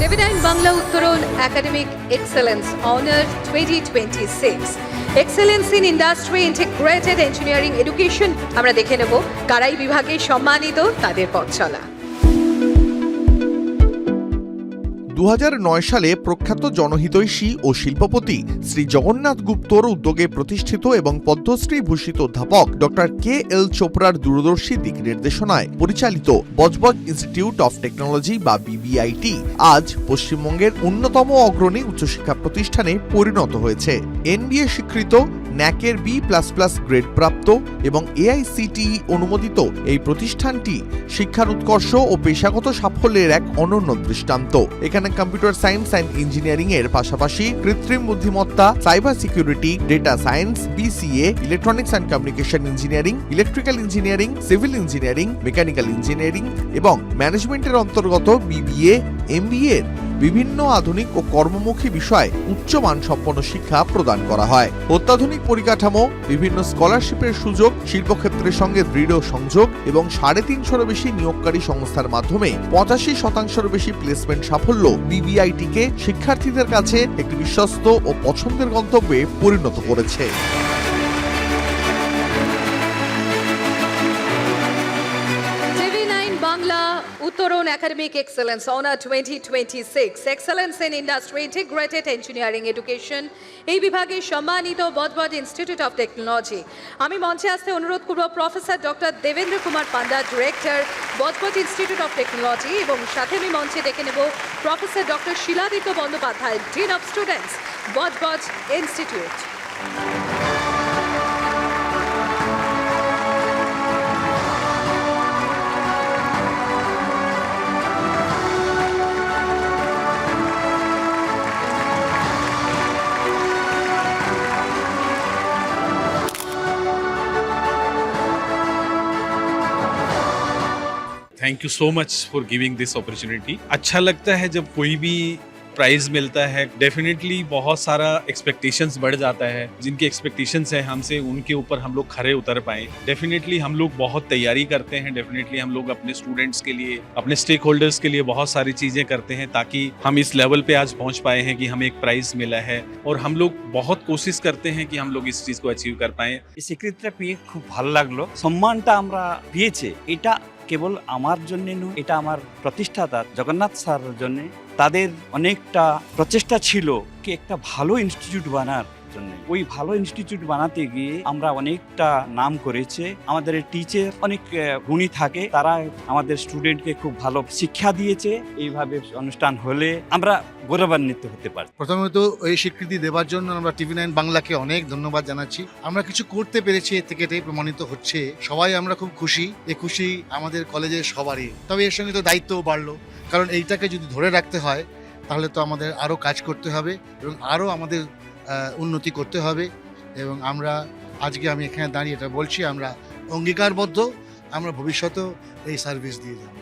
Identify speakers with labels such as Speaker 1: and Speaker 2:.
Speaker 1: TV9 Bangla উত্তরণ academic excellence honour 2026 excellence in industry integrated engineering education. আমরা দেখে নেব কারাই বিভাগে সম্মানিত তাদের পথ চলা।
Speaker 2: 2009 সালে প্রখ্যাত জনহিতৈষী ও শিল্পপতি শ্রী জগন্নাথ গুপ্তর উদ্যোগে প্রতিষ্ঠিত এবং পদ্মশ্রী ভূষিত অধ্যাপক ডক্টর KL চোপড়ার দূরদর্শী দিক নির্দেশনায় পরিচালিত বজবজ ইনস্টিটিউট অফ টেকনোলজি বা BBIT আজ পশ্চিমবঙ্গের অন্যতম অগ্রণী উচ্চশিক্ষা প্রতিষ্ঠানে পরিণত হয়েছে। NBA স্বীকৃত ন্যাকের B++ গ্রেড প্রাপ্ত এবং AICTE অনুমোদিত এই প্রতিষ্ঠানটি শিক্ষার উৎকর্ষ ও পেশাগত সাফল্যের এক অনন্য দৃষ্টান্ত। এখানে কম্পিউটার সায়েন্স অ্যান্ড ইঞ্জিনিয়ারিং এর পাশাপাশি কৃত্রিম বুদ্ধিমত্তা, cyber security, data science, BCA, electronics and communication engineering, electrical engineering, civil engineering, mechanical engineering এবং ম্যানেজমেন্টের অন্তর্গত BBA, MBA এর বিভিন্ন আধুনিক ও কর্মমুখী বিষয়ে উচ্চমান সম্পন্ন শিক্ষা প্রদান করা হয়। অত্যাধুনিক পরিকাঠামো, বিভিন্ন স্কলারশিপের সুযোগ, শিল্পক্ষেত্রের সঙ্গে দৃঢ় সংযোগ এবং 350-এরও বেশি নিয়োগকারী সংস্থার মাধ্যমে 85%-এরও বেশি প্লেসমেন্ট সাফল্য BBIT-কে শিক্ষার্থীদের কাছে একটি বিশ্বস্ত ও পছন্দের গন্তব্যে পরিণত করেছে।
Speaker 1: উত্তরণ academic excellence honour 2026 excellence in industry integrated engineering education এই বিভাগে সম্মানিত বজবজ ইনস্টিটিউট অফ টেকনোলজি। আমি মঞ্চে আসতে অনুরোধ করব professor doctor Devendra Kumar Panda, director Budge Budge institute of technology, এবং সাথে আমি মঞ্চে ডেকে নেব professor doctor Shiladitya Bandyopadhyay, dean of students Budge Budge institute.
Speaker 3: Thank you so much for giving this opportunity. अच्छा लगता है जब कोई भी प्राइज मिलता है, डेफिनेटली बहुत सारा एक्सपेक्टेशंस बढ़ जाता है। जिनके एक्सपेक्टेशंस है हमसे, उनके ऊपर हम लोग खरे उतर पाए। डेफिनेटली हम लोग बहुत तैयारी करते हैं। डेफिनेटली हम लोग अपने स्टूडेंट्स के लिए, अपने स्टेक होल्डर्स के लिए बहुत सारी चीज़ें करते हैं ताकि हम इस लेवल पे आज पहुंच पाए हैं कि हमें एक प्राइज़ मिला है, और हम लोग बहुत कोशिश करते हैं कि हम लोग इस चीज़ को अचीव कर पाएँ।
Speaker 4: এই স্বীকৃতিটা পেয়ে খুব ভালো লাগলো। সম্মানটা আমরা পেয়েছে, এটা কেবল আমার জন্য নয়, এটা আমার প্রতিষ্ঠাতা জগন্নাথ স্যারের জন্য। তাদের অনেকটা প্রচেষ্টা ছিল কি একটা ভালো ইনস্টিটিউট বানার জন্য। ওই ভালো ইনস্টিটিউট বানাতে গিয়ে আমরা অনেকটা নাম করেছে। আমাদের টিচার অনেক গুণী থাকে, তারা আমাদের স্টুডেন্টকে খুব ভালো শিক্ষা দিয়েছে। এইভাবে অনুষ্ঠান হলে আমরা গৌরবান্বিত হতে পারি।
Speaker 5: প্রথমত এই স্বীকৃতি দেওয়ার জন্য আমরা TV9 বাংলাকে অনেক ধন্যবাদ জানাচ্ছি। আমরা কিছু করতে পেরেছি, এর থেকে এটাই প্রমাণিত হচ্ছে। সবাই আমরা খুব খুশি, এই খুশি আমাদের কলেজের সবারই। তবে এর সঙ্গে তো দায়িত্বও বাড়লো, কারণ এইটাকে যদি ধরে রাখতে হয় তাহলে তো আমাদের আরও কাজ করতে হবে এবং আরও আমাদের উন্নতি করতে হবে। এবং আমরা আজকে আমি এখানে দাঁড়িয়ে এটা বলছি, আমরা অঙ্গীকারবদ্ধ, আমরা ভবিষ্যতেও এই সার্ভিস দিয়ে যাব।